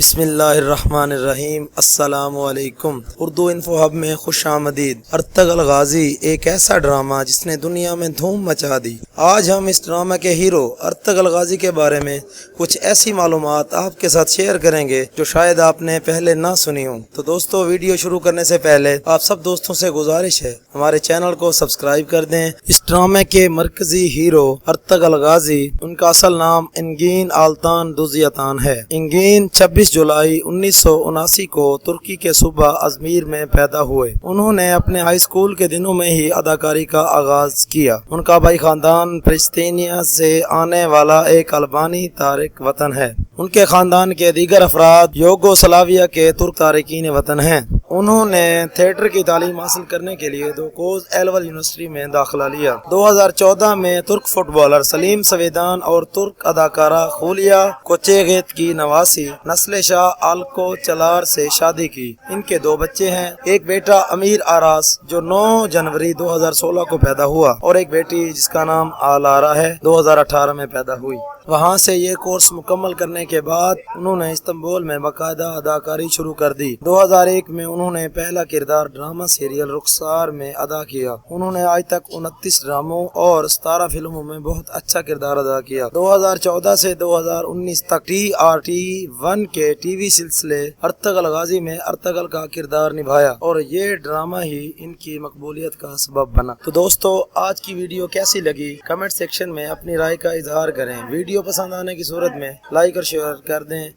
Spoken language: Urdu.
بسم اللہ الرحمن الرحیم۔ السلام علیکم۔ اردو انفو ہب میں خوش آمدید۔ ارطغرل غازی ایک ایسا ڈرامہ جس نے دنیا میں دھوم مچا دی۔ آج ہم اس ڈرامہ کے ہیرو ارطغرل غازی کے بارے میں کچھ ایسی معلومات آپ کے ساتھ شیئر کریں گے جو شاید آپ نے پہلے نہ سنی ہوں۔ تو دوستو، ویڈیو شروع کرنے سے پہلے آپ سب دوستوں سے گزارش ہے ہمارے چینل کو سبسکرائب کر دیں۔ اس ڈرامے کے مرکزی ہیرو ارطغرل غازی، ان کا اصل نام انگین آلتان دوزیتان ہے۔ انگین 26 جولائی 1979 کو ترکی کے صوبہ ازمیر میں پیدا ہوئے۔ انہوں نے اپنے ہائی اسکول کے دنوں میں ہی اداکاری کا آغاز کیا۔ ان کا بھائی خاندان پرشتینیا سے آنے والا ایک البانی تارک وطن ہے۔ ان کے خاندان کے دیگر افراد یوگوسلاویہ کے ترک تارکین وطن ہیں۔ انہوں نے تھیٹر کی تعلیم حاصل کرنے کے لیے دوکوز ایلول یونیورسٹی میں داخلہ لیا۔ 2014 میں ترک فٹ بالر سلیم سویدان اور ترک اداکارہ خولیا کوچیغیت کی نواسی نسل شاہ آلکو چلار سے شادی کی۔ ان کے 2 بچے ہیں، ایک بیٹا امیر آراس جو 9 جنوری 2016 کو پیدا ہوا اور ایک بیٹی جس کا نام آلارا ہے، 2018 میں پیدا ہوئی۔ وہاں سے یہ کورس مکمل کرنے کے بعد انہوں نے استنبول میں باقاعدہ اداکاری شروع کر دی۔ 2001 میں انہوں نے پہلا کردار ڈرامہ سیریل رخسار میں ادا کیا۔ انہوں نے آج تک 29 ڈراموں اور 17 فلموں میں بہت اچھا کردار ادا کیا۔ 2014 سے 2019 تک TRT1 کے ٹی وی سلسلے ارطغرل غازی میں ارطغرل کا کردار نبھایا اور یہ ڈرامہ ہی ان کی مقبولیت کا سبب بنا۔ تو دوستو، آج کی ویڈیو کیسی لگی کمنٹ سیکشن میں اپنی رائے کا اظہار کریں۔ ویڈیو پسند آنے کی صورت میں لائک اور شیئر کر دیں۔